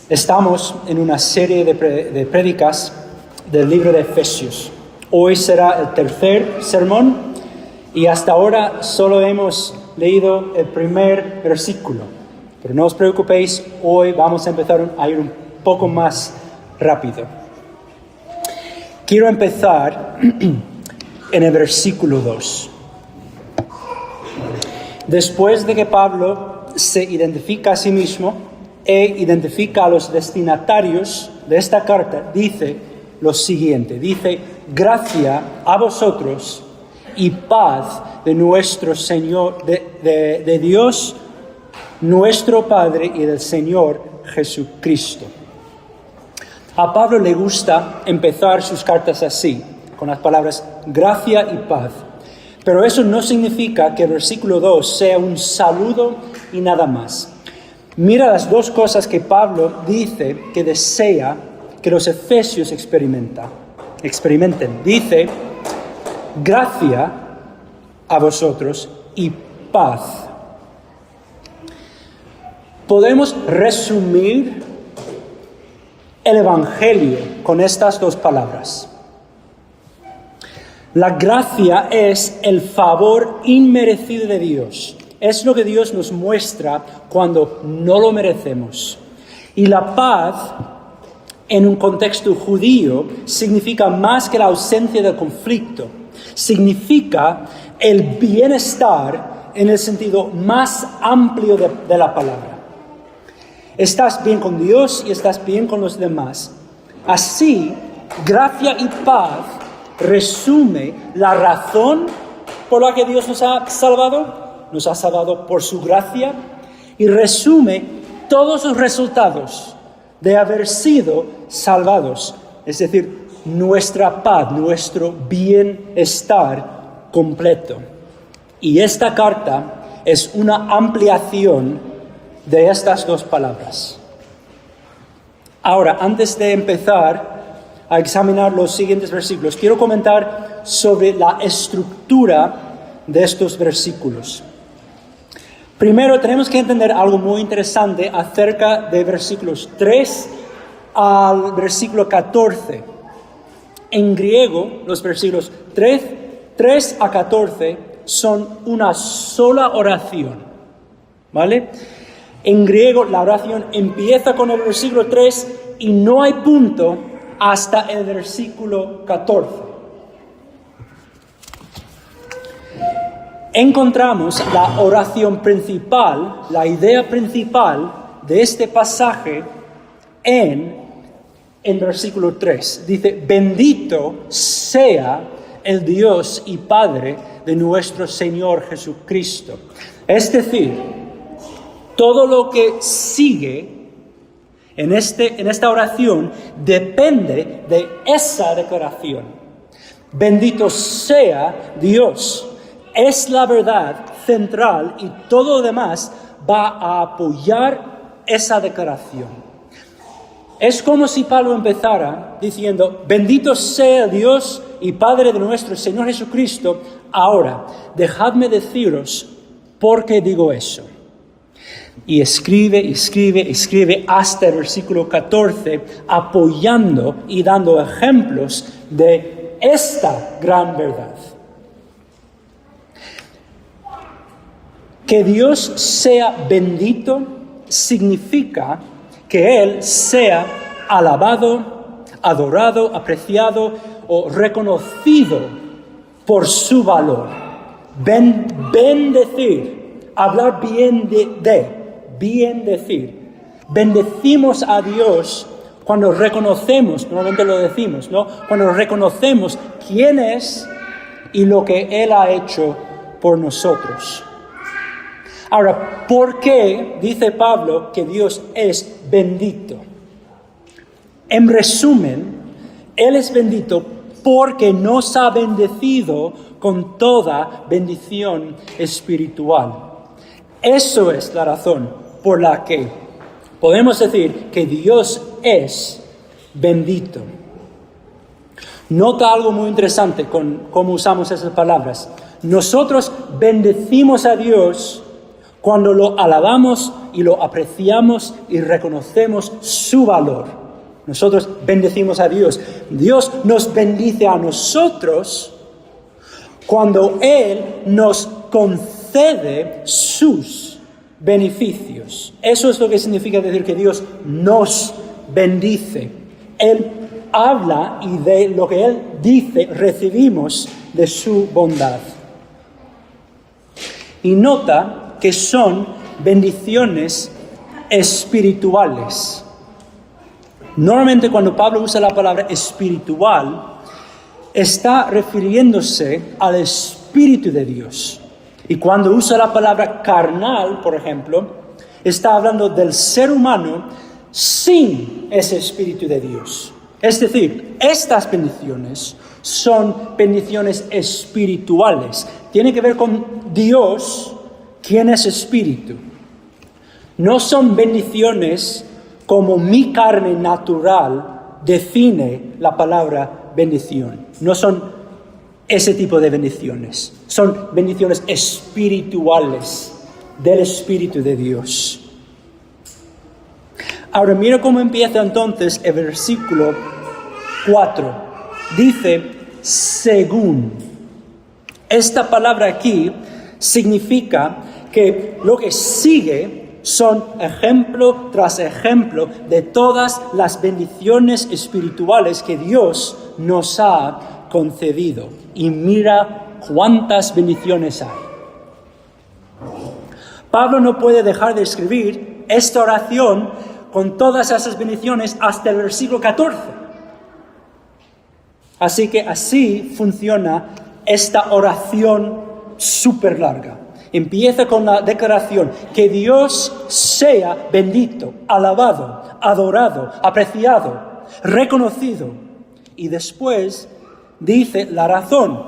Estamos en una serie de prédicas del libro de Efesios. Hoy será el tercer sermón y hasta ahora solo hemos leído el primer versículo. Pero no os preocupéis, hoy vamos a empezar a ir un poco más rápido. Quiero empezar en el versículo 2. Después de que Pablo se identifica a sí mismo e identifica a los destinatarios de esta carta, dice lo siguiente, dice: gracia a vosotros y paz de nuestro Señor, de Dios nuestro Padre y del Señor Jesucristo. A Pablo le gusta empezar sus cartas así, con las palabras gracia y paz. Pero eso no significa que el versículo 2 sea un saludo y nada más. Mira las dos cosas que Pablo dice que desea que los efesios experimenten. Dice, gracia a vosotros y paz. Podemos resumir el Evangelio con estas dos palabras. La gracia es el favor inmerecido de Dios. Es lo que Dios nos muestra cuando no lo merecemos. Y la paz, en un contexto judío, significa más que la ausencia del conflicto. Significa el bienestar en el sentido más amplio de la palabra. Estás bien con Dios y estás bien con los demás. Así, gracia y paz resume la razón por la que Dios nos ha salvado por su gracia, y resume todos los resultados de haber sido salvados, es decir, nuestra paz, nuestro bienestar completo. Y esta carta es una ampliación de estas dos palabras. Ahora, antes de empezar a examinar los siguientes versículos, quiero comentar sobre la estructura de estos versículos. Primero, tenemos que entender algo muy interesante acerca de versículos 3 al versículo 14. En griego, los versículos 3 a 14 son una sola oración, ¿vale? En griego, la oración empieza con el versículo 3 y no hay punto hasta el versículo 14. Encontramos la oración principal, la idea principal de este pasaje en versículo 3. Dice, bendito sea el Dios y Padre de nuestro Señor Jesucristo. Es decir, todo lo que sigue en esta oración depende de esa declaración. Bendito sea Dios. Es la verdad central y todo lo demás va a apoyar esa declaración. Es como si Pablo empezara diciendo, bendito sea Dios y Padre de nuestro Señor Jesucristo. Ahora, dejadme deciros por qué digo eso. Y escribe hasta el versículo 14, apoyando y dando ejemplos de esta gran verdad. Que Dios sea bendito significa que Él sea alabado, adorado, apreciado o reconocido por su valor. Bendecir, hablar bien bien decir. Bendecimos a Dios cuando reconocemos, normalmente lo decimos, ¿no? Cuando reconocemos quién es y lo que Él ha hecho por nosotros. Ahora, ¿por qué dice Pablo que Dios es bendito? En resumen, Él es bendito porque nos ha bendecido con toda bendición espiritual. Eso es la razón por la que podemos decir que Dios es bendito. Nota algo muy interesante con cómo usamos esas palabras. Nosotros bendecimos a Dios Cuando lo alabamos y lo apreciamos y reconocemos su valor, nosotros bendecimos a Dios. Dios nos bendice a nosotros cuando Él nos concede sus beneficios. Eso es lo que significa decir que Dios nos bendice. Él habla y de lo que Él dice recibimos de su bondad. Y nota que son bendiciones espirituales. Normalmente cuando Pablo usa la palabra espiritual, está refiriéndose al Espíritu de Dios. Y cuando usa la palabra carnal, por ejemplo, está hablando del ser humano sin ese Espíritu de Dios. Es decir, estas bendiciones son bendiciones espirituales. Tiene que ver con Dios, quien es Espíritu. No son bendiciones como mi carne natural define la palabra bendición. No son ese tipo de bendiciones. Son bendiciones espirituales del Espíritu de Dios. Ahora mira cómo empieza entonces el versículo 4. Dice, según. Esta palabra aquí significa que lo que sigue son ejemplo tras ejemplo de todas las bendiciones espirituales que Dios nos ha concedido. Y mira cuántas bendiciones hay. Pablo no puede dejar de escribir esta oración con todas esas bendiciones hasta el versículo 14. Así que así funciona esta oración súper larga. Empieza con la declaración que Dios sea bendito, alabado, adorado, apreciado, reconocido. Y después dice la razón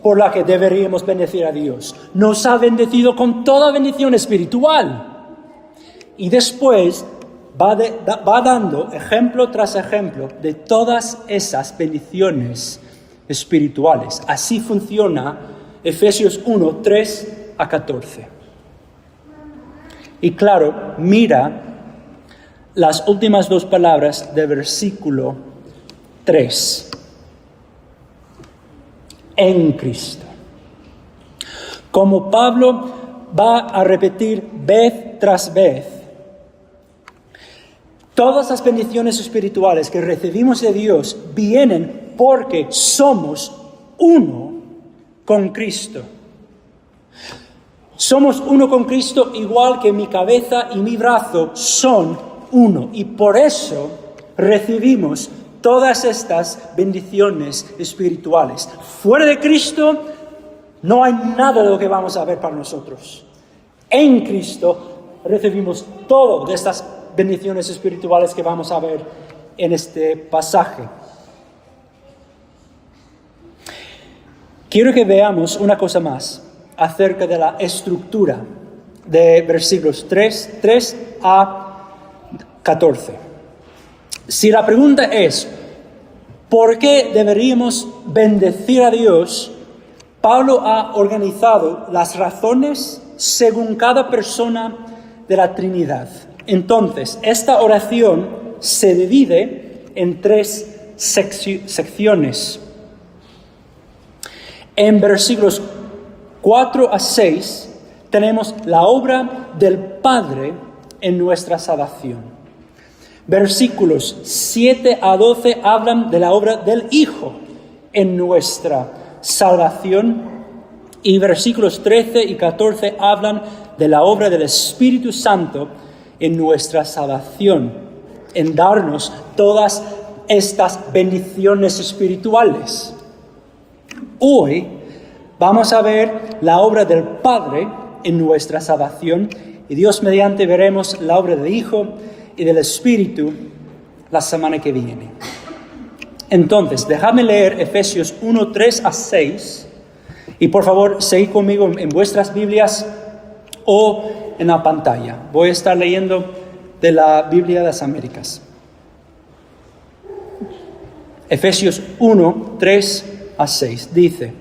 por la que deberíamos bendecir a Dios. Nos ha bendecido con toda bendición espiritual. Y después va dando ejemplo tras ejemplo de todas esas bendiciones espirituales. Así funciona Efesios 1, 3 a 14. Y claro, mira las últimas dos palabras del versículo 3. En Cristo. Como Pablo va a repetir vez tras vez, todas las bendiciones espirituales que recibimos de Dios vienen porque somos uno con Cristo. Somos uno con Cristo igual que mi cabeza y mi brazo son uno. Y por eso recibimos todas estas bendiciones espirituales. Fuera de Cristo no hay nada de lo que vamos a ver para nosotros. En Cristo recibimos todas de estas bendiciones espirituales que vamos a ver en este pasaje. Quiero que veamos una cosa más acerca de la estructura de versículos 3 a 14. Si la pregunta es, ¿por qué deberíamos bendecir a Dios? Pablo ha organizado las razones según cada persona de la Trinidad. Entonces, esta oración se divide en 3 secciones. En versículos 4 a 6 tenemos la obra del Padre en nuestra salvación. Versículos 7 a 12 hablan de la obra del Hijo en nuestra salvación. Y versículos 13 y 14 hablan de la obra del Espíritu Santo en nuestra salvación, en darnos todas estas bendiciones espirituales. Hoy vamos a ver la obra del Padre en nuestra salvación y Dios mediante veremos la obra del Hijo y del Espíritu la semana que viene. Entonces, déjame leer Efesios 1, 3 a 6 y por favor, seguid conmigo en vuestras Biblias o en la pantalla. Voy a estar leyendo de la Biblia de las Américas. Efesios 1, 3 a 6 dice: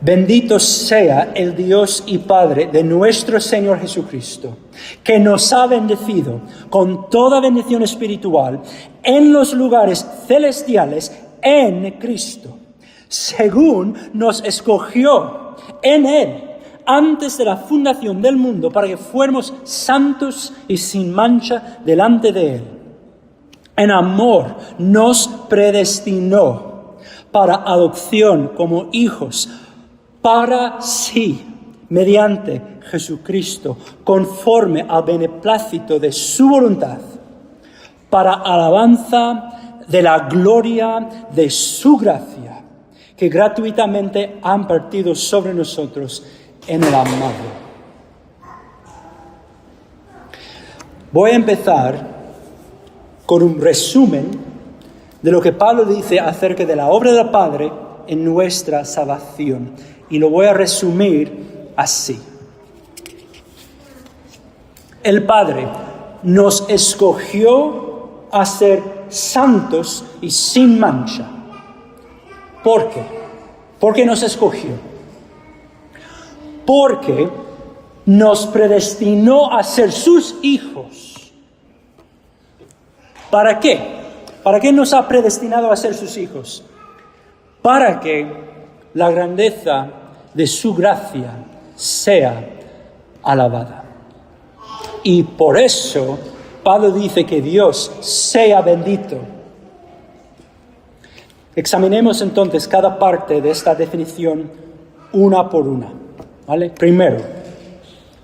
Bendito sea el Dios y Padre de nuestro Señor Jesucristo, que nos ha bendecido con toda bendición espiritual en los lugares celestiales en Cristo, según nos escogió en Él antes de la fundación del mundo para que fuéramos santos y sin mancha delante de Él. En amor nos predestinó para adopción como hijos para sí, mediante Jesucristo, conforme al beneplácito de su voluntad, para alabanza de la gloria de su gracia, que gratuitamente ha impartido sobre nosotros en el amado. Voy a empezar con un resumen de lo que Pablo dice acerca de la obra del Padre en nuestra salvación. Y lo voy a resumir así. El Padre nos escogió a ser santos y sin mancha. ¿Por qué? ¿Por qué nos escogió? Porque nos predestinó a ser sus hijos. ¿Para qué? ¿Para qué nos ha predestinado a ser sus hijos? Para que la grandeza de su gracia sea alabada. Y por eso Pablo dice que Dios sea bendito. Examinemos entonces cada parte de esta definición una por una. ¿Vale? Primero,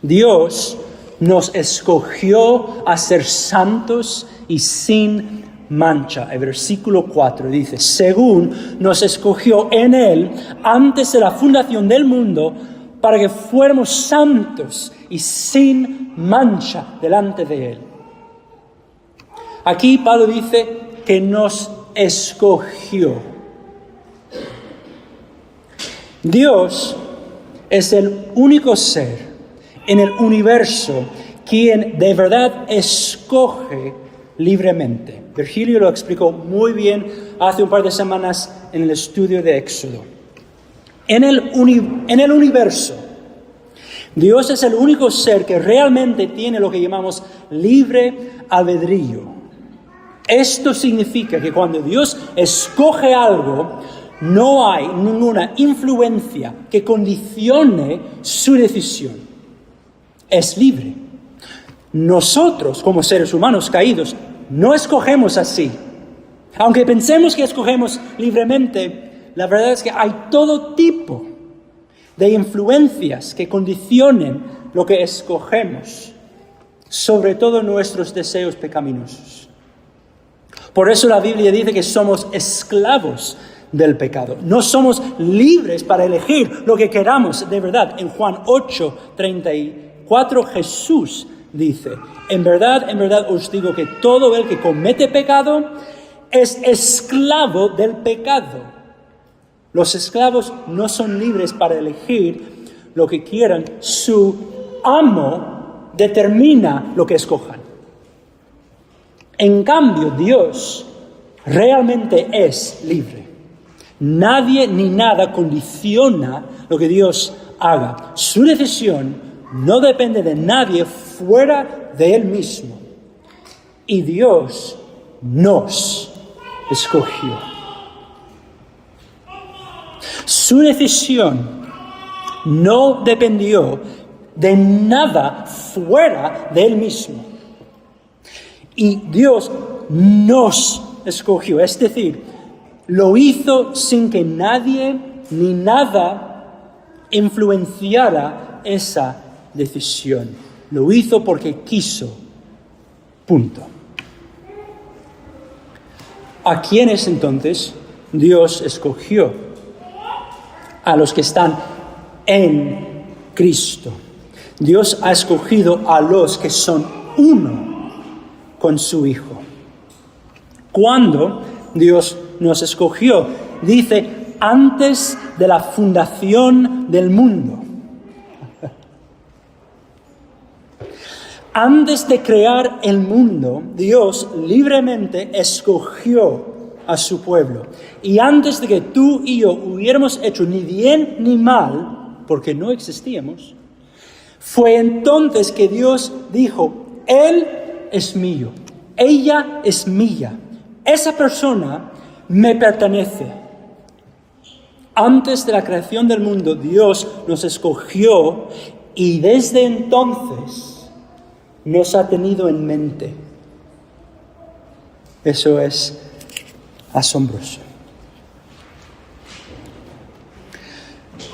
Dios nos escogió a ser santos y sin mancha. El versículo 4 dice, según nos escogió en Él antes de la fundación del mundo para que fuéramos santos y sin mancha delante de Él. Aquí Pablo dice que nos escogió. Dios es el único ser en el universo quien de verdad escoge libremente. Virgilio lo explicó muy bien hace un par de semanas en el estudio de Éxodo. En el universo, Dios es el único ser que realmente tiene lo que llamamos libre albedrío. Esto significa que cuando Dios escoge algo, no hay ninguna influencia que condicione su decisión. Es libre. Nosotros, como seres humanos caídos, no escogemos así. Aunque pensemos que escogemos libremente, la verdad es que hay todo tipo de influencias que condicionen lo que escogemos, sobre todo nuestros deseos pecaminosos. Por eso la Biblia dice que somos esclavos del pecado. No somos libres para elegir lo que queramos de verdad. En Juan 8:34 Jesús dice, en verdad os digo que todo el que comete pecado es esclavo del pecado. Los esclavos no son libres para elegir lo que quieran. Su amo determina lo que escojan. En cambio, Dios realmente es libre. Nadie ni nada condiciona lo que Dios haga. Su decisión no depende de nadie fuera de Él mismo. Y Dios nos escogió. Su decisión no dependió de nada fuera de Él mismo. Y Dios nos escogió, es decir, lo hizo sin que nadie ni nada influenciara esa decisión. Lo hizo porque quiso. Punto. ¿A quiénes entonces Dios escogió? A los que están en Cristo. Dios ha escogido a los que son uno con su Hijo. ¿Cuándo Dios nos escogió? Dice, antes de la fundación del mundo. Antes de crear el mundo, Dios libremente escogió a su pueblo. Y antes de que tú y yo hubiéramos hecho ni bien ni mal, porque no existíamos, fue entonces que Dios dijo, Él es mío, ella es mía, esa persona me pertenece. Antes de la creación del mundo, Dios nos escogió y desde entonces nos ha tenido en mente. Eso es asombroso.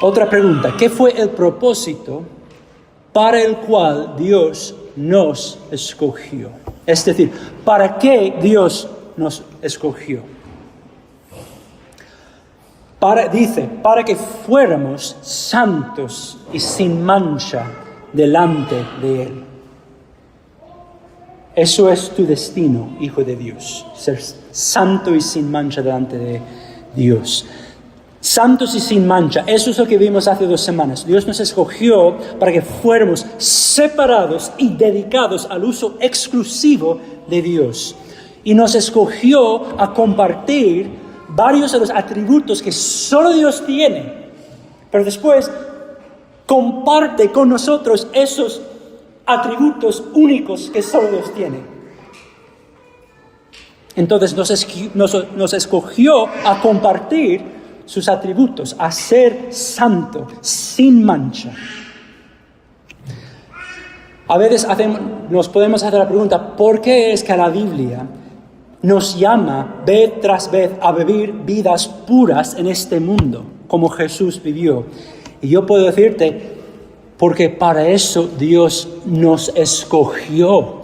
Otra pregunta, ¿qué fue el propósito para el cual Dios nos escogió? Es decir, ¿para qué Dios nos escogió? Dice, para que fuéramos santos y sin mancha delante de Él. Eso es tu destino, hijo de Dios, ser santo y sin mancha delante de Dios. Santos y sin mancha, eso es lo que vimos hace 2 semanas. Dios nos escogió para que fuéramos separados y dedicados al uso exclusivo de Dios. Y nos escogió a compartir varios de los atributos que solo Dios tiene. Pero después comparte con nosotros esos atributos únicos que solo Dios tiene. Entonces nos escogió a compartir sus atributos, a ser santo, sin mancha. A veces nos podemos hacer la pregunta, ¿por qué es que la Biblia nos llama vez tras vez a vivir vidas puras en este mundo, como Jesús vivió? Y yo puedo decirte, porque para eso Dios nos escogió.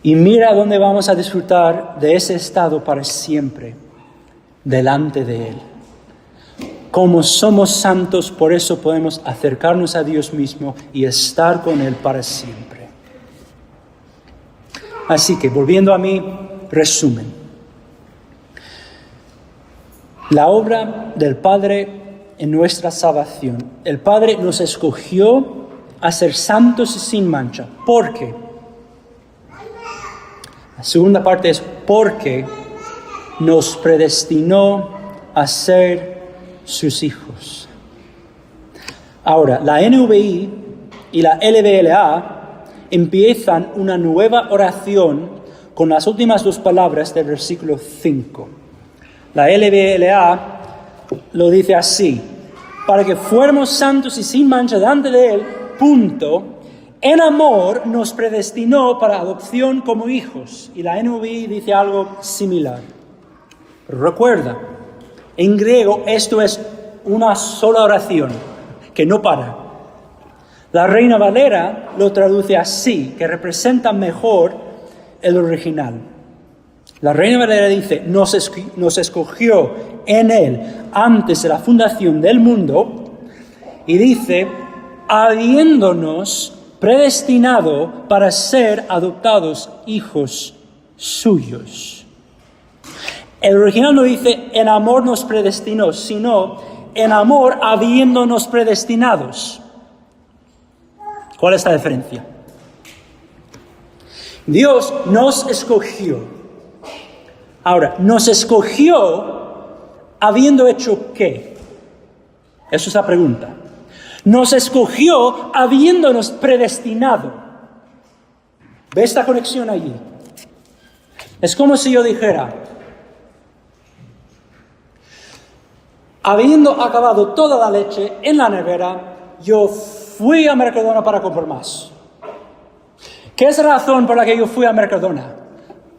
Y mira dónde vamos a disfrutar de ese estado para siempre, delante de Él. Como somos santos, por eso podemos acercarnos a Dios mismo y estar con Él para siempre. Así que, volviendo a mi resumen. La obra del Padre en nuestra salvación. El Padre nos escogió a ser santos y sin mancha. ¿Por qué? La segunda parte es porque nos predestinó a ser sus hijos. Ahora, la NVI y la LBLA empiezan una nueva oración con las últimas 2 palabras del versículo 5. La LBLA lo dice así, para que fuéramos santos y sin mancha delante de Él, en amor nos predestinó para adopción como hijos. Y la NVI dice algo similar. Recuerda, en griego esto es una sola oración, que no para. La Reina Valera lo traduce así, que representa mejor el original. La Reina Valera dice, nos escogió en Él antes de la fundación del mundo, y dice, habiéndonos predestinado para ser adoptados hijos suyos. El original no dice, en amor nos predestinó, sino, en amor habiéndonos predestinados. ¿Cuál es la diferencia? Dios nos escogió. Ahora, ¿nos escogió habiendo hecho qué? Esa es la pregunta. Nos escogió habiéndonos predestinado. ¿Ves la conexión allí? Es como si yo dijera, habiendo acabado toda la leche en la nevera, yo fui a Mercadona para comprar más. ¿Qué es la razón por la que yo fui a Mercadona?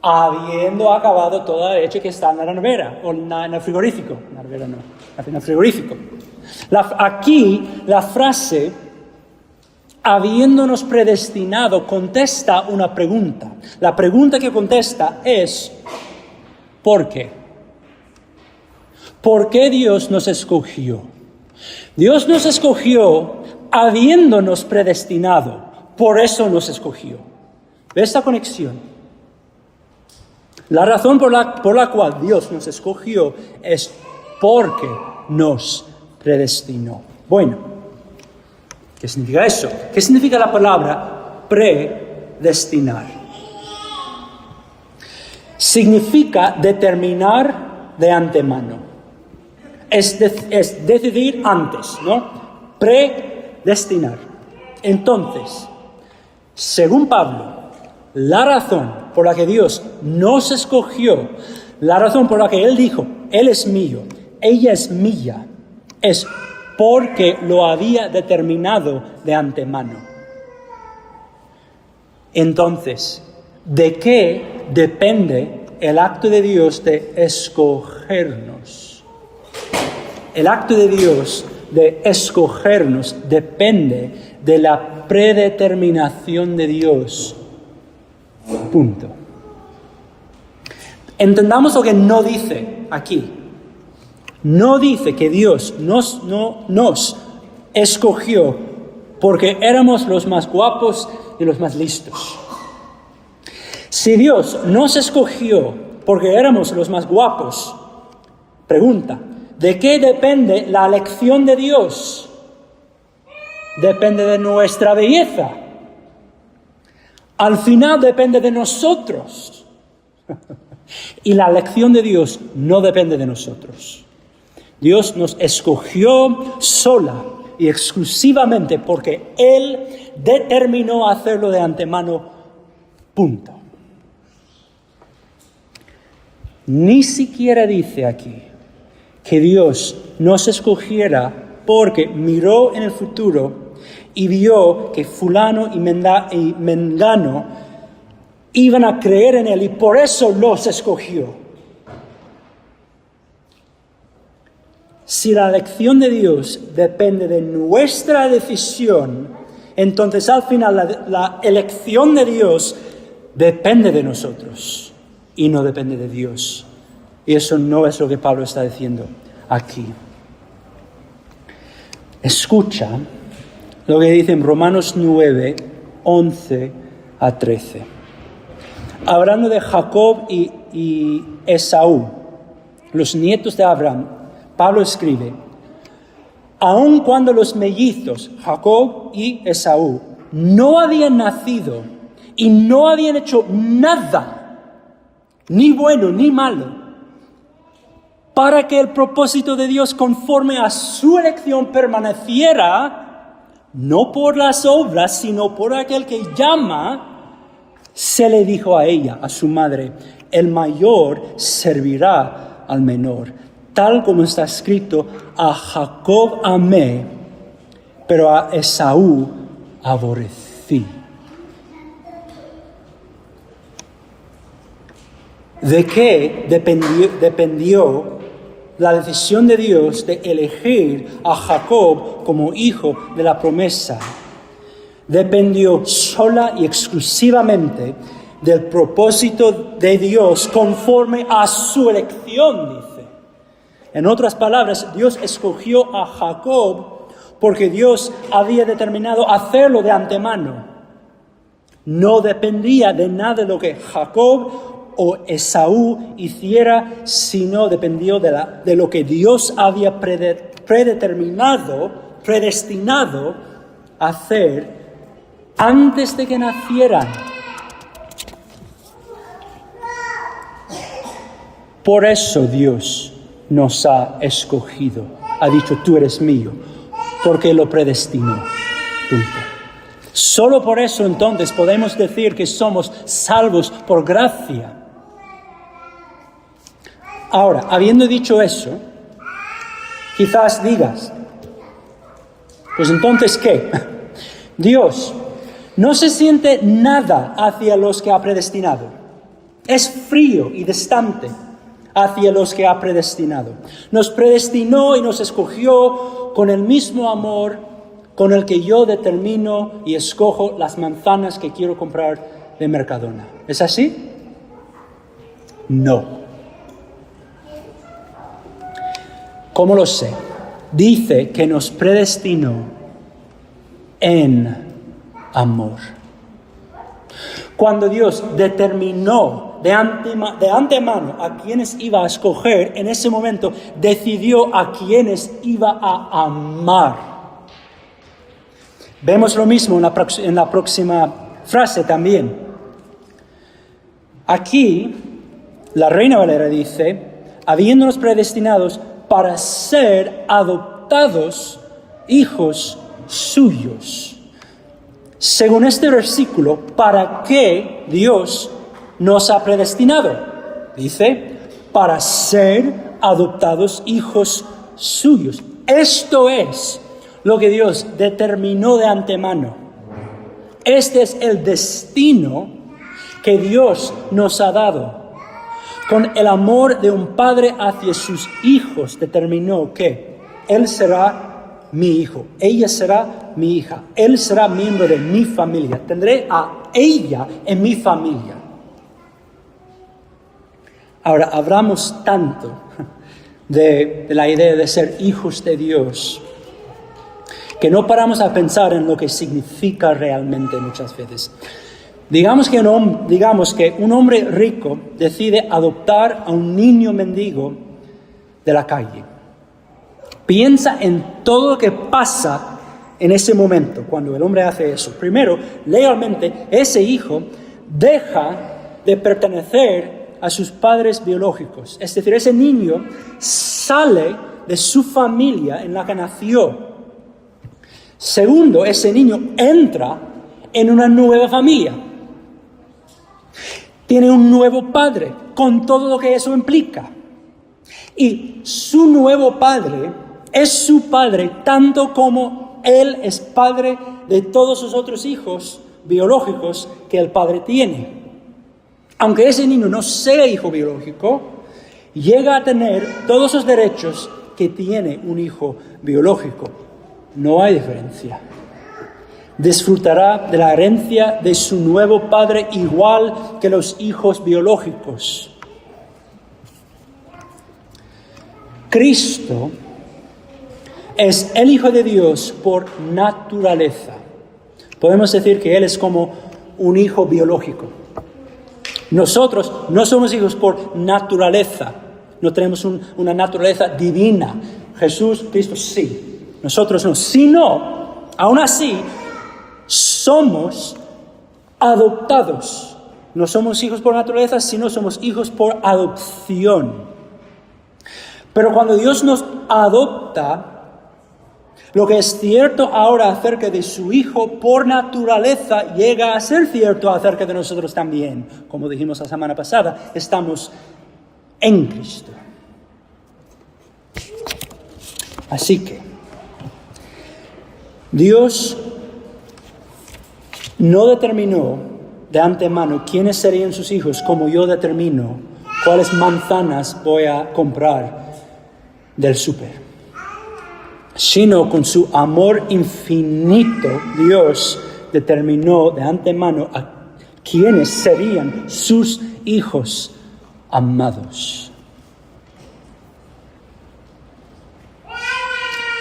Habiendo acabado toda la leche que está en la nevera, o en el frigorífico. En la nevera no, en el frigorífico. Aquí la frase, habiéndonos predestinado, contesta una pregunta. La pregunta que contesta es, ¿por qué? ¿Por qué Dios nos escogió? Dios nos escogió habiéndonos predestinado. Por eso nos escogió. ¿Ves esta conexión? La razón por la cual Dios nos escogió es porque nos predestinó. Bueno, ¿qué significa eso? ¿Qué significa la palabra predestinar? significa determinar de antemano. Es decidir antes, ¿no? Predestinar. Entonces, según Pablo, la razón por la que Dios nos escogió, la razón por la que Él dijo, Él es mío, ella es mía, es porque lo había determinado de antemano. Entonces, ¿de qué depende el acto de Dios de escogernos? El acto de Dios de escogernos depende de la predeterminación de Dios. Punto. Entendamos lo que no dice aquí. No dice que Dios nos escogió porque éramos los más guapos y los más listos. Si Dios nos escogió porque éramos los más guapos, pregunta, ¿de qué depende la elección de Dios? Depende de nuestra belleza. Al final depende de nosotros. Y la elección de Dios no depende de nosotros. Dios nos escogió sola y exclusivamente porque Él determinó hacerlo de antemano. Punto. Ni siquiera dice aquí que Dios nos escogiera porque miró en el futuro y vio que fulano y mengano iban a creer en Él y por eso los escogió. Si la elección de Dios depende de nuestra decisión, entonces al final la elección de Dios depende de nosotros y no depende de Dios. Y eso no es lo que Pablo está diciendo aquí. Escucha lo que dice en Romanos 9, 11 a 13. Hablando de Jacob y Esaú, los nietos de Abraham, Pablo escribe, aun cuando los mellizos, Jacob y Esaú, no habían nacido y no habían hecho nada, ni bueno ni malo, para que el propósito de Dios conforme a su elección permaneciera, no por las obras, sino por aquel que llama, se le dijo a ella, a su madre, el mayor servirá al menor. Tal como está escrito, a Jacob amé, pero a Esaú aborrecí. ¿De qué dependió la decisión de Dios de elegir a Jacob como hijo de la promesa? Dependió sola y exclusivamente del propósito de Dios conforme a su elección, dice. En otras palabras, Dios escogió a Jacob porque Dios había determinado hacerlo de antemano. No dependía de nada de lo que Jacob o Esaú hiciera, sino dependió de lo que Dios había predestinado a hacer antes de que nacieran. Por eso Dios nos ha escogido. Ha dicho, tú eres mío, porque lo predestinó. Punto. Solo por eso entonces podemos decir que somos salvos por gracia. Ahora, habiendo dicho eso, quizás digas, pues entonces, ¿qué? Dios no se siente nada hacia los que ha predestinado. Es frío y distante hacia los que ha predestinado. Nos predestinó y nos escogió con el mismo amor con el que yo determino y escojo las manzanas que quiero comprar de Mercadona. ¿Es así? No. ¿Cómo lo sé? Dice que nos predestinó en amor. Cuando Dios determinó de antemano a quienes iba a escoger, en ese momento decidió a quienes iba a amar. Vemos lo mismo en la próxima frase también. Aquí La Reina Valera dice, habiéndonos predestinados para ser adoptados hijos suyos. Según este versículo, ¿para qué Dios nos ha predestinado? Dice, para ser adoptados hijos suyos. Esto es lo que Dios determinó de antemano. Este es el destino que Dios nos ha dado. Con el amor de un padre hacia sus hijos determinó que Él será mi hijo, ella será mi hija, Él será miembro de mi familia, tendré a ella en mi familia. Ahora, hablamos tanto de la idea de ser hijos de Dios que no paramos a pensar en lo que significa realmente muchas veces. Digamos que un hombre rico decide adoptar a un niño mendigo de la calle. Piensa en todo lo que pasa en ese momento cuando el hombre hace eso. Primero, legalmente, ese hijo deja de pertenecer a sus padres biológicos. Es decir, ese niño sale de su familia en la que nació. Segundo, ese niño entra en una nueva familia. Tiene un nuevo padre, con todo lo que eso implica. Y su nuevo padre es su padre, tanto como él es padre de todos sus otros hijos biológicos que el padre tiene. Aunque ese niño no sea hijo biológico, llega a tener todos los derechos que tiene un hijo biológico. No hay diferencia. Disfrutará de la herencia de su nuevo padre igual que los hijos biológicos. Cristo es el Hijo de Dios por naturaleza. Podemos decir que Él es como un hijo biológico. Nosotros no somos hijos por naturaleza. No tenemos una naturaleza divina. Jesús, Cristo, sí. Nosotros no. Sino, aún así, somos adoptados. No somos hijos por naturaleza, sino somos hijos por adopción. Pero cuando Dios nos adopta, lo que es cierto ahora acerca de su Hijo por naturaleza llega a ser cierto acerca de nosotros también. Como dijimos la semana pasada, estamos en Cristo. Así que, Dios no determinó de antemano quiénes serían sus hijos, como yo determino cuáles manzanas voy a comprar del súper. Sino con su amor infinito, Dios determinó de antemano a quiénes serían sus hijos amados.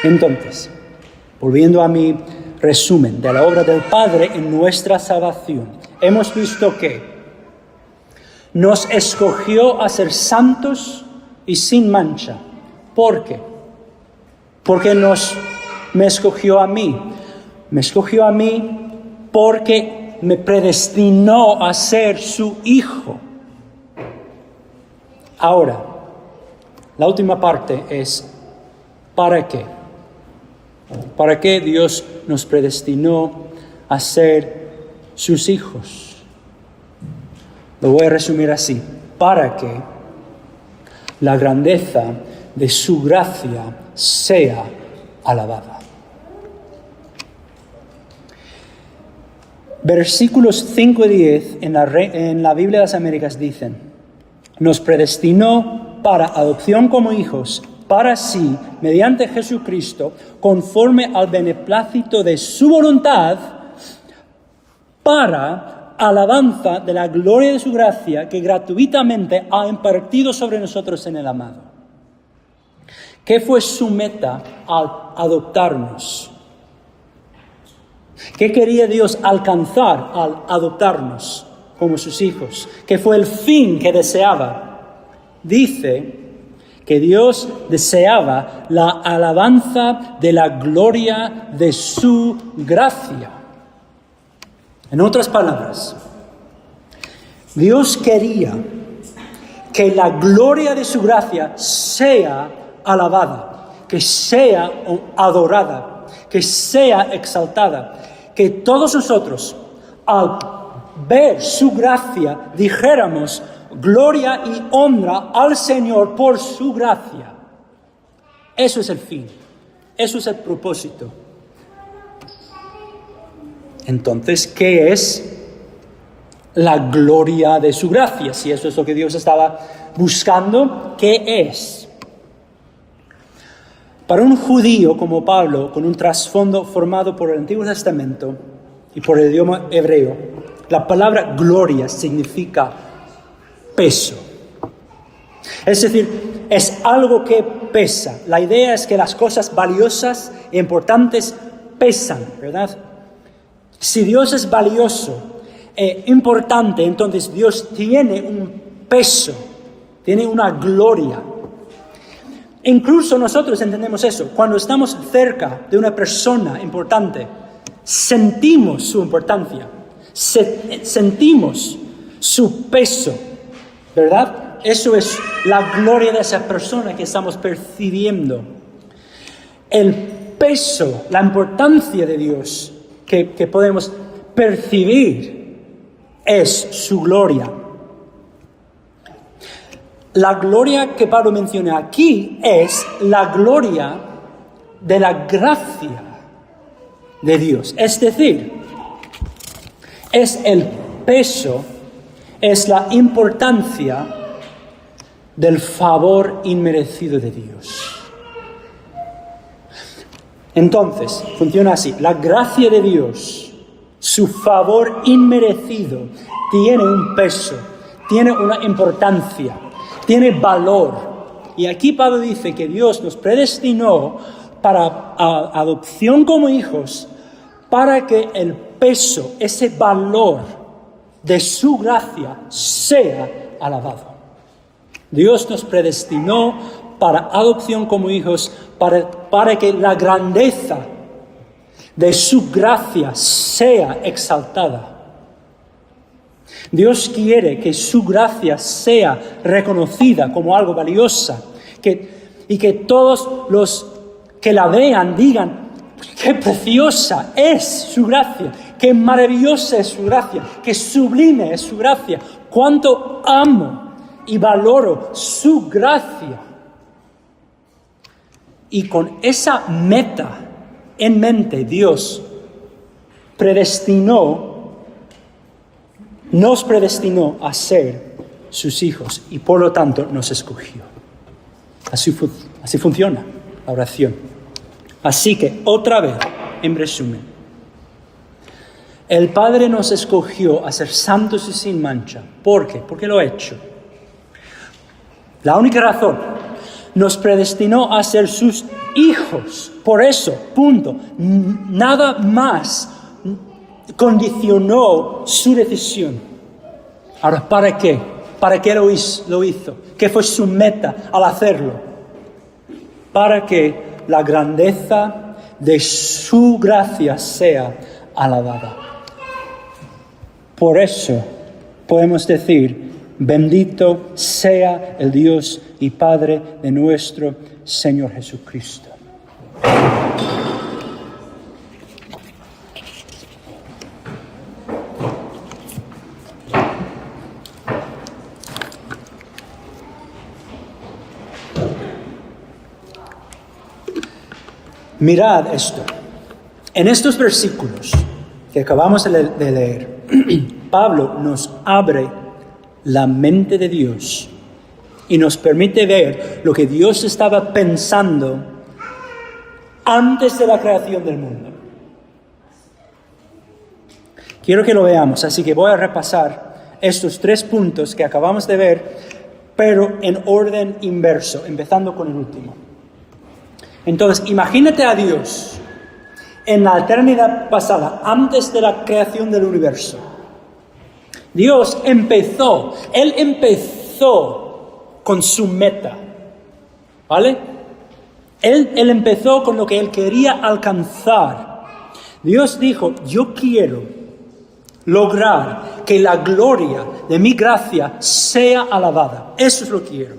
Entonces, volviendo a mi resumen de la obra del Padre en nuestra salvación, hemos visto que nos escogió a ser santos y sin mancha. ¿Por qué? Porque me escogió a mí. Me escogió a mí porque me predestinó a ser su hijo. Ahora, la última parte es ¿para qué? ¿Para qué Dios nos predestinó a ser sus hijos? Lo voy a resumir así. Para que la grandeza de su gracia sea alabada. Versículos 5 y 10 en la Biblia de las Américas dicen: nos predestinó para adopción como hijos, para sí, mediante Jesucristo, conforme al beneplácito de su voluntad, para alabanza de la gloria de su gracia, que gratuitamente ha impartido sobre nosotros en el amado. ¿Qué fue su meta al adoptarnos? ¿Qué quería Dios alcanzar al adoptarnos como sus hijos? ¿Qué fue el fin que deseaba? Dice que Dios deseaba la alabanza de la gloria de su gracia. En otras palabras, Dios quería que la gloria de su gracia sea alabada, que sea adorada, que sea exaltada, que todos nosotros, al ver su gracia, dijéramos gloria y honra al Señor por su gracia. Eso es el fin, eso es el propósito. Entonces, ¿qué es la gloria de su gracia? Si eso es lo que Dios estaba buscando, ¿qué es? Para un judío como Pablo, con un trasfondo formado por el Antiguo Testamento y por el idioma hebreo, la palabra gloria significa peso. Es decir, es algo que pesa. La idea es que las cosas valiosas e importantes pesan, ¿verdad? Si Dios es valioso e importante, entonces Dios tiene un peso, tiene una gloria. Incluso nosotros entendemos eso. Cuando estamos cerca de una persona importante, sentimos su importancia, sentimos su peso, ¿verdad? Eso es la gloria de esa persona que estamos percibiendo. El peso, la importancia de Dios que podemos percibir es su gloria. La gloria que Pablo menciona aquí es la gloria de la gracia de Dios. Es decir, es el peso, es la importancia del favor inmerecido de Dios. Entonces, funciona así. La gracia de Dios, su favor inmerecido, tiene un peso, tiene una importancia, tiene valor. Y aquí Pablo dice que Dios nos predestinó para adopción como hijos, para que el peso, ese valor de su gracia sea alabado. Dios nos predestinó para adopción como hijos, para que la grandeza de su gracia sea exaltada. Dios quiere que su gracia sea reconocida como algo valiosa, y que todos los que la vean digan: qué preciosa es su gracia, qué maravillosa es su gracia, qué sublime es su gracia, cuánto amo y valoro su gracia. Y con esa meta en mente, Dios nos predestinó a ser sus hijos y por lo tanto nos escogió. Así funciona la oración. Así que, otra vez, en resumen, el Padre nos escogió a ser santos y sin mancha. ¿Por qué? Porque lo ha hecho. La única razón, nos predestinó a ser sus hijos. Por eso, punto. Nada más condicionó su decisión. Ahora, ¿para qué? ¿Para qué lo hizo? ¿Qué fue su meta al hacerlo? Para que la grandeza de su gracia sea alabada. Por eso podemos decir: bendito sea el Dios y Padre de nuestro Señor Jesucristo. Mirad esto. En estos versículos que acabamos de leer, Pablo nos abre la mente de Dios y nos permite ver lo que Dios estaba pensando antes de la creación del mundo. Quiero que lo veamos, así que voy a repasar estos 3 puntos que acabamos de ver, pero en orden inverso, empezando con el último. Entonces, imagínate a Dios en la eternidad pasada, antes de la creación del universo. Dios empezó con su meta, ¿vale? Él empezó con lo que Él quería alcanzar. Dios dijo: yo quiero lograr que la gloria de mi gracia sea alabada. Eso es lo que quiero.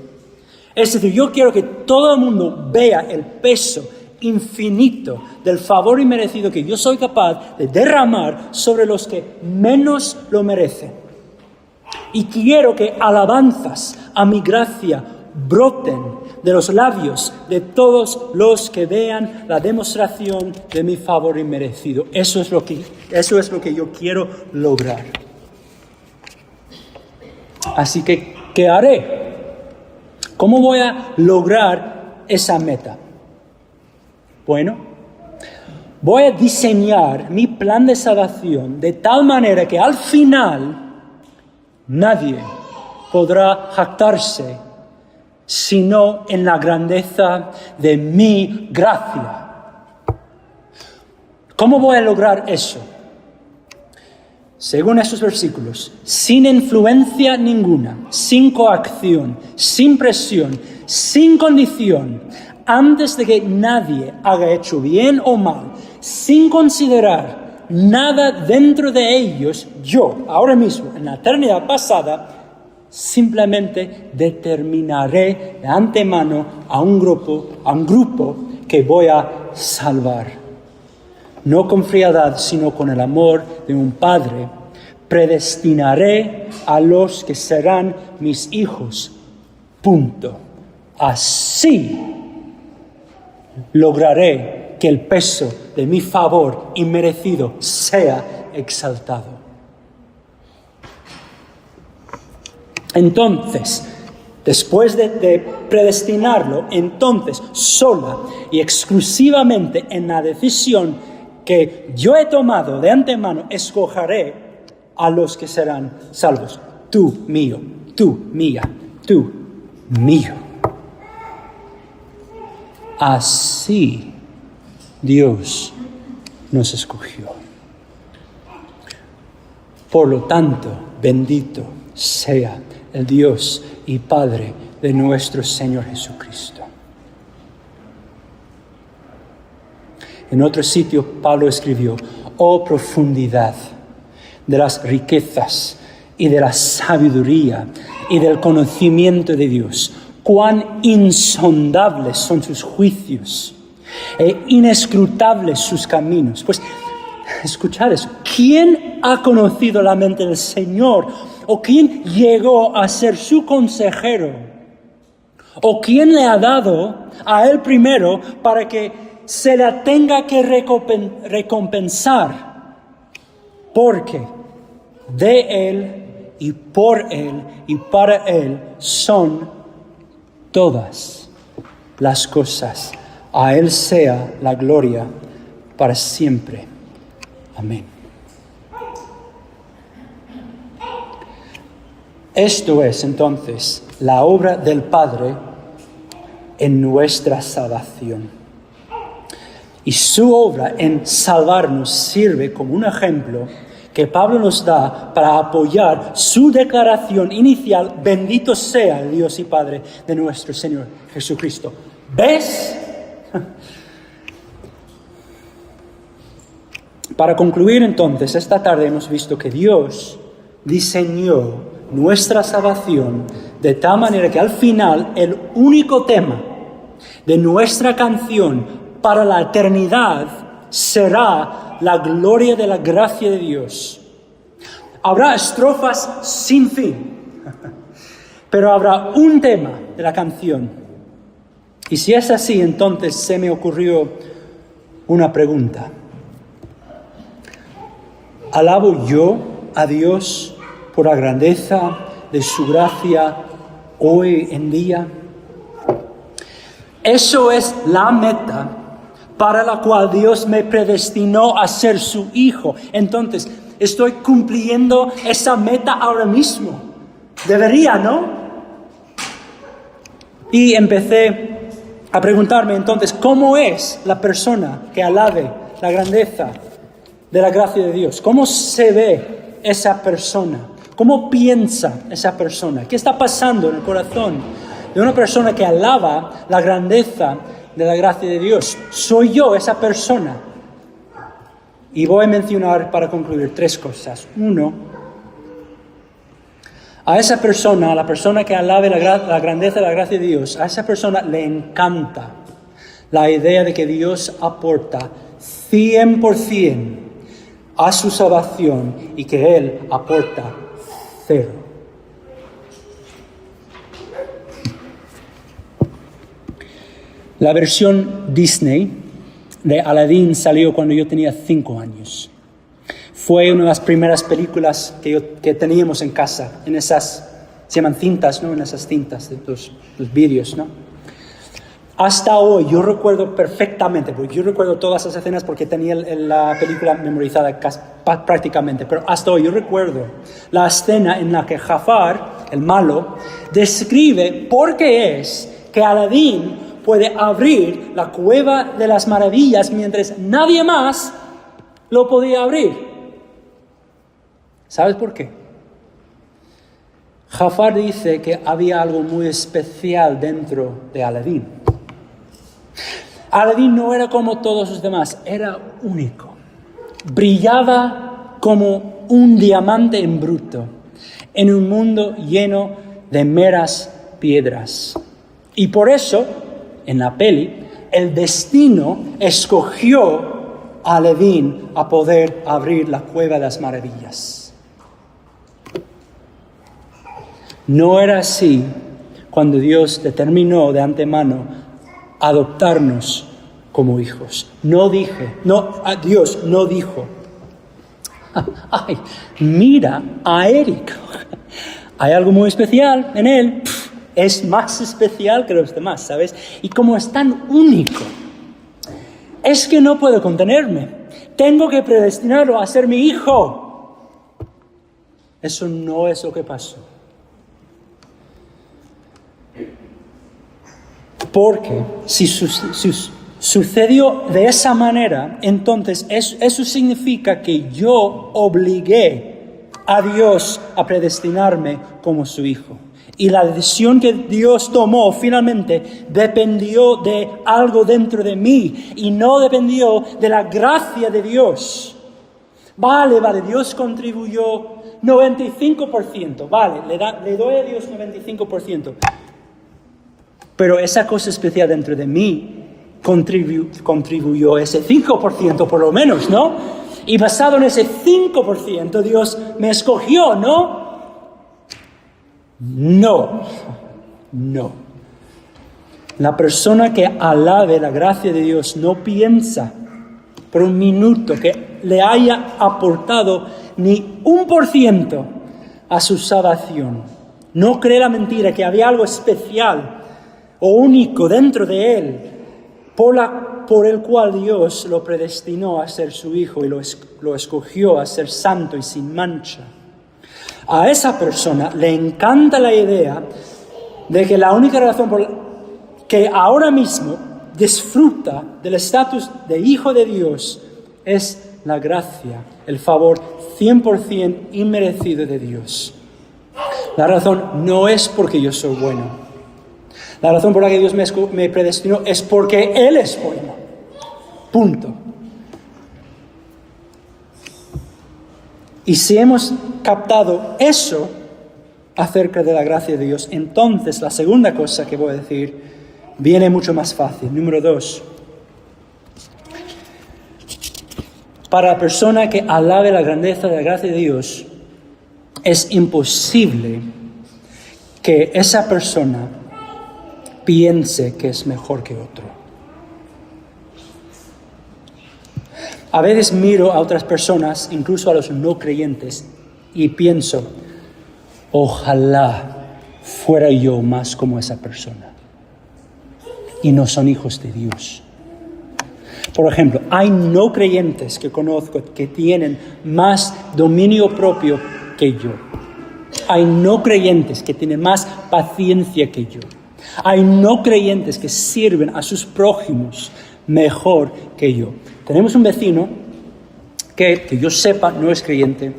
Es decir, yo quiero que todo el mundo vea el peso infinito del favor inmerecido que yo soy capaz de derramar sobre los que menos lo merecen. Y quiero que alabanzas a mi gracia broten de los labios de todos los que vean la demostración de mi favor inmerecido. Eso es lo que yo quiero lograr. Así que, ¿qué haré? ¿Cómo voy a lograr esa meta? Bueno, voy a diseñar mi plan de salvación de tal manera que al final nadie podrá jactarse sino en la grandeza de mi gracia. ¿Cómo voy a lograr eso? Según estos versículos, sin influencia ninguna, sin coacción, sin presión, sin condición, antes de que nadie haga hecho bien o mal, sin considerar nada dentro de ellos, yo, ahora mismo, en la eternidad pasada, simplemente determinaré de antemano a un grupo que voy a salvar. No con frialdad, sino con el amor de un padre, predestinaré a los que serán mis hijos. Punto. Así lograré que el peso de mi favor inmerecido sea exaltado. Entonces, después de predestinarlo, entonces, sola y exclusivamente en la decisión que yo he tomado de antemano, escogeré a los que serán salvos. Tú mío, tú mía, tú mío. Así Dios nos escogió. Por lo tanto, bendito sea el Dios y Padre de nuestro Señor Jesucristo. En otro sitio, Pablo escribió: oh profundidad de las riquezas y de la sabiduría y del conocimiento de Dios, cuán insondables son sus juicios e inescrutables sus caminos. Pues, escuchad eso. ¿Quién ha conocido la mente del Señor? ¿O quién llegó a ser su consejero? ¿O quién le ha dado a él primero para que se la tenga que recompensar? Porque de él y por él y para él son todas las cosas. A él sea la gloria para siempre. Amén. Esto es entonces la obra del Padre en nuestra salvación. Y su obra en salvarnos sirve como un ejemplo que Pablo nos da para apoyar su declaración inicial: bendito sea el Dios y Padre de nuestro Señor Jesucristo. ¿Ves? Para concluir entonces, esta tarde hemos visto que Dios diseñó nuestra salvación de tal manera que al final el único tema de nuestra canción para la eternidad será la gloria de la gracia de Dios. Habrá estrofas sin fin, pero habrá un tema de la canción. Y si es así, entonces se me ocurrió una pregunta. ¿Alabo yo a Dios por la grandeza de su gracia hoy en día? Eso es la meta para la cual Dios me predestinó a ser su hijo. Entonces, estoy cumpliendo esa meta ahora mismo. Debería, ¿no? Y empecé a preguntarme entonces, ¿cómo es la persona que alabe la grandeza de la gracia de Dios? ¿Cómo se ve esa persona? ¿Cómo piensa esa persona? ¿Qué está pasando en el corazón de una persona que alaba la grandeza de la gracia de Dios? ¿Soy yo esa persona? Y voy a mencionar para concluir 3 cosas. 1, A esa persona, a la persona que alabe la grandeza y la gracia de Dios, a esa persona le encanta la idea de que Dios aporta 100% a su salvación y que Él aporta 0. La versión Disney de Aladdin salió cuando yo tenía 5 años. Fue una de las primeras películas que teníamos en casa, en esas, se llaman cintas, ¿no? En esas cintas de los vídeos, ¿no? Hasta hoy, yo recuerdo perfectamente, porque yo recuerdo todas esas escenas porque tenía la película memorizada prácticamente, pero hasta hoy yo recuerdo la escena en la que Jafar, el malo, describe por qué es que Aladín puede abrir la cueva de las maravillas mientras nadie más lo podía abrir. ¿Sabes por qué? Jafar dice que había algo muy especial dentro de Aladín. Aladín no era como todos los demás, era único. Brillaba como un diamante en bruto en un mundo lleno de meras piedras. Y por eso, en la peli, el destino escogió a Aladín a poder abrir la cueva de las maravillas. No era así cuando Dios determinó de antemano adoptarnos como hijos. Dios no dijo, ay, mira a Eric, hay algo muy especial en él, es más especial que los demás, ¿sabes? Y como es tan único, es que no puedo contenerme, tengo que predestinarlo a ser mi hijo. Eso no es lo que pasó. Porque si sucedió de esa manera, entonces eso significa que yo obligué a Dios a predestinarme como su hijo. Y la decisión que Dios tomó finalmente dependió de algo dentro de mí y no dependió de la gracia de Dios. Vale, Dios contribuyó 95%, vale, le doy a Dios 95%. Pero esa cosa especial dentro de mí contribuyó ese 5% por lo menos, ¿no? Y basado en ese 5%, Dios me escogió, ¿no? No. La persona que alabe la gracia de Dios no piensa por un minuto que le haya aportado ni 1% a su salvación. No cree la mentira que había algo especial o único dentro de él, por el cual Dios lo predestinó a ser su hijo y lo escogió a ser santo y sin mancha. A esa persona le encanta la idea de que la única razón por que ahora mismo disfruta del estatus de hijo de Dios es la gracia, el favor 100% inmerecido de Dios. La razón no es porque yo soy bueno. La razón por la que Dios me predestinó es porque Él es bueno. Punto. Y si hemos captado eso acerca de la gracia de Dios, entonces la segunda cosa que voy a decir viene mucho más fácil. Número 2. Para la persona que alabe la grandeza de la gracia de Dios, es imposible que esa persona piense que es mejor que otro. A veces miro a otras personas, incluso a los no creyentes, y pienso, ojalá fuera yo más como esa persona. Y no son hijos de Dios. Por ejemplo, hay no creyentes que conozco que tienen más dominio propio que yo. Hay no creyentes que tienen más paciencia que yo. Hay no creyentes que sirven a sus prójimos mejor que yo. Tenemos un vecino que yo sepa no es creyente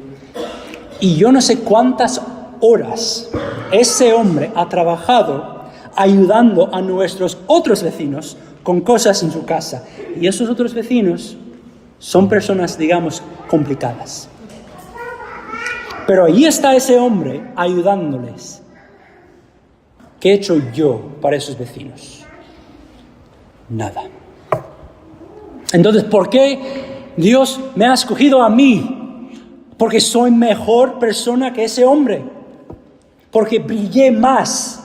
y yo no sé cuántas horas ese hombre ha trabajado ayudando a nuestros otros vecinos con cosas en su casa. Y esos otros vecinos son personas, digamos, complicadas. Pero ahí está ese hombre ayudándoles. ¿Qué he hecho yo para esos vecinos? Nada. Entonces, ¿por qué Dios me ha escogido a mí? Porque soy mejor persona que ese hombre. Porque brillé más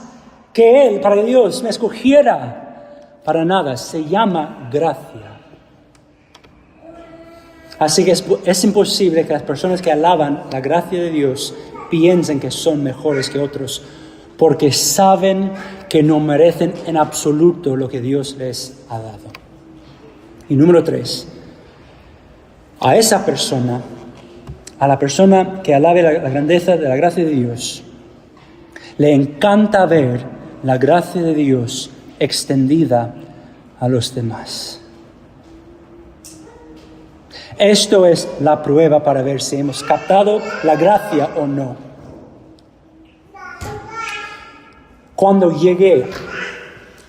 que él para que Dios me escogiera. Para nada, se llama gracia. Así que es imposible que las personas que alaban la gracia de Dios piensen que son mejores que otros, porque saben que no merecen en absoluto lo que Dios les ha dado. Y número 3, a esa persona, a la persona que alabe la grandeza de la gracia de Dios, le encanta ver la gracia de Dios extendida a los demás. Esto es la prueba para ver si hemos captado la gracia o no. Cuando llegué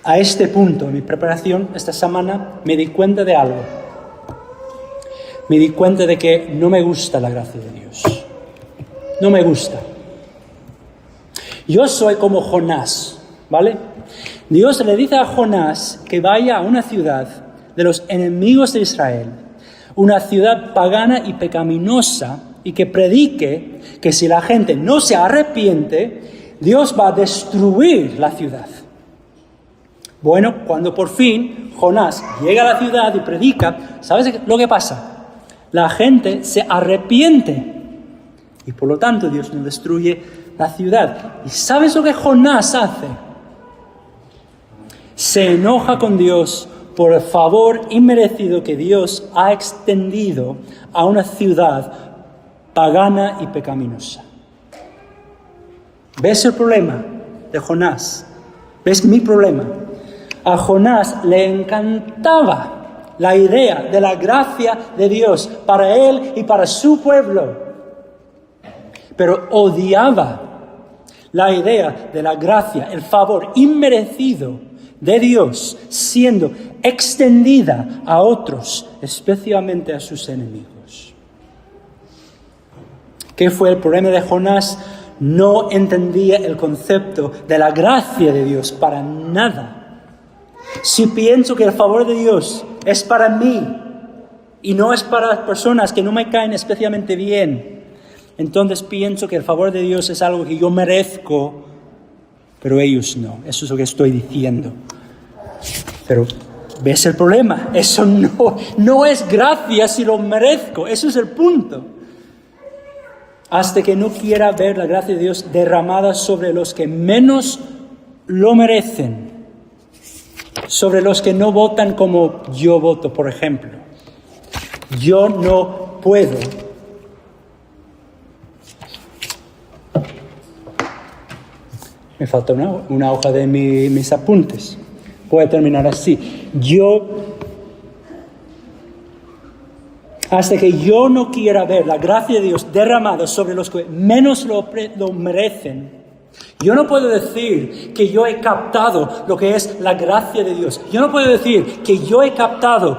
a este punto en mi preparación esta semana, me di cuenta de algo. Me di cuenta de que no me gusta la gracia de Dios. No me gusta. Yo soy como Jonás, ¿vale? Dios le dice a Jonás que vaya a una ciudad de los enemigos de Israel, una ciudad pagana y pecaminosa, y que predique que si la gente no se arrepiente, Dios va a destruir la ciudad. Bueno, cuando por fin Jonás llega a la ciudad y predica, ¿sabes lo que pasa? La gente se arrepiente y por lo tanto Dios no destruye la ciudad. ¿Y sabes lo que Jonás hace? Se enoja con Dios por el favor inmerecido que Dios ha extendido a una ciudad pagana y pecaminosa. ¿Ves el problema de Jonás? ¿Ves mi problema? A Jonás le encantaba la idea de la gracia de Dios para él y para su pueblo, pero odiaba la idea de la gracia, el favor inmerecido de Dios siendo extendida a otros, especialmente a sus enemigos. ¿Qué fue el problema de Jonás? No entendía el concepto de la gracia de Dios para nada. Si pienso que el favor de Dios es para mí y no es para las personas que no me caen especialmente bien, entonces pienso que el favor de Dios es algo que yo merezco, pero ellos no. Eso es lo que estoy diciendo. Pero, ¿ves el problema? Eso no es gracia si lo merezco. Eso es el punto. Hasta que no quiera ver la gracia de Dios derramada sobre los que menos lo merecen, sobre los que no votan como yo voto, por ejemplo. Yo no puedo me falta una hoja de mis apuntes. Voy a terminar así. Hasta que yo no quiera ver la gracia de Dios derramada sobre los que menos lo merecen, yo no puedo decir que yo he captado lo que es la gracia de Dios. Yo no puedo decir que yo he captado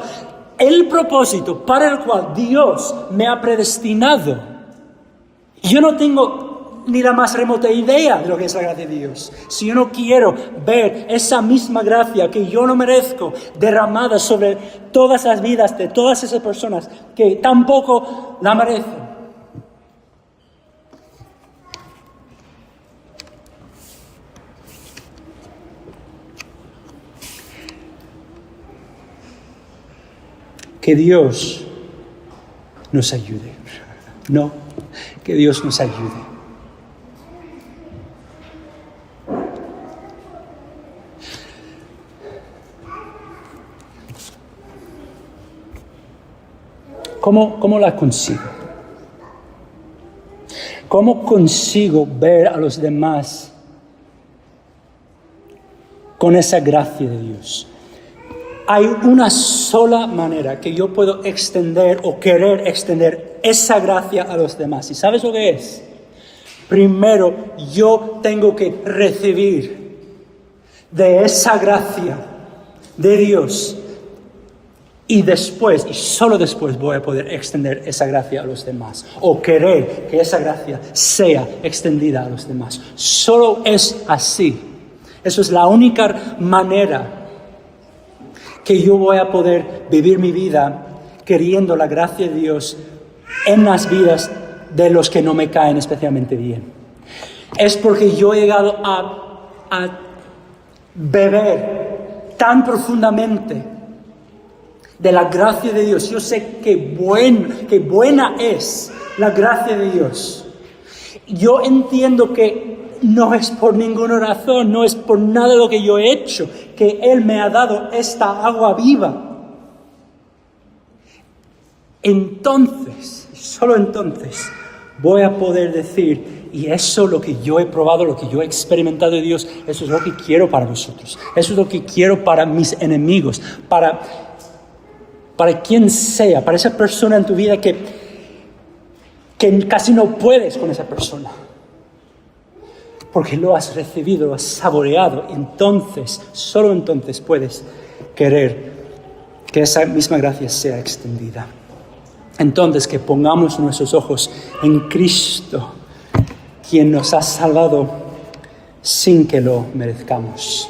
el propósito para el cual Dios me ha predestinado. Yo no tengo ni la más remota idea de lo que es la gracia de Dios. Si yo no quiero ver esa misma gracia que yo no merezco derramada sobre todas las vidas de todas esas personas que tampoco la merecen. Que Dios nos ayude. No, que Dios nos ayude. ¿Cómo la consigo? ¿Cómo consigo ver a los demás con esa gracia de Dios? Hay una sola manera que yo puedo extender o querer extender esa gracia a los demás. ¿Y sabes lo que es? Primero, yo tengo que recibir de esa gracia de Dios Y después, y solo después, voy a poder extender esa gracia a los demás. O querer que esa gracia sea extendida a los demás. Solo es así. Eso es la única manera que yo voy a poder vivir mi vida queriendo la gracia de Dios en las vidas de los que no me caen especialmente bien. Es porque yo he llegado a beber tan profundamente de la gracia de Dios. Yo sé que buena es la gracia de Dios. Yo entiendo que no es por ninguna razón, no es por nada de lo que yo he hecho, que Él me ha dado esta agua viva. Entonces, solo entonces, voy a poder decir, y eso lo que yo he probado, lo que yo he experimentado de Dios, eso es lo que quiero para vosotros. Eso es lo que quiero para mis enemigos, para quien sea, para esa persona en tu vida que casi no puedes con esa persona. Porque lo has recibido, lo has saboreado. Entonces, solo entonces puedes querer que esa misma gracia sea extendida. Entonces, que pongamos nuestros ojos en Cristo, quien nos ha salvado sin que lo merezcamos.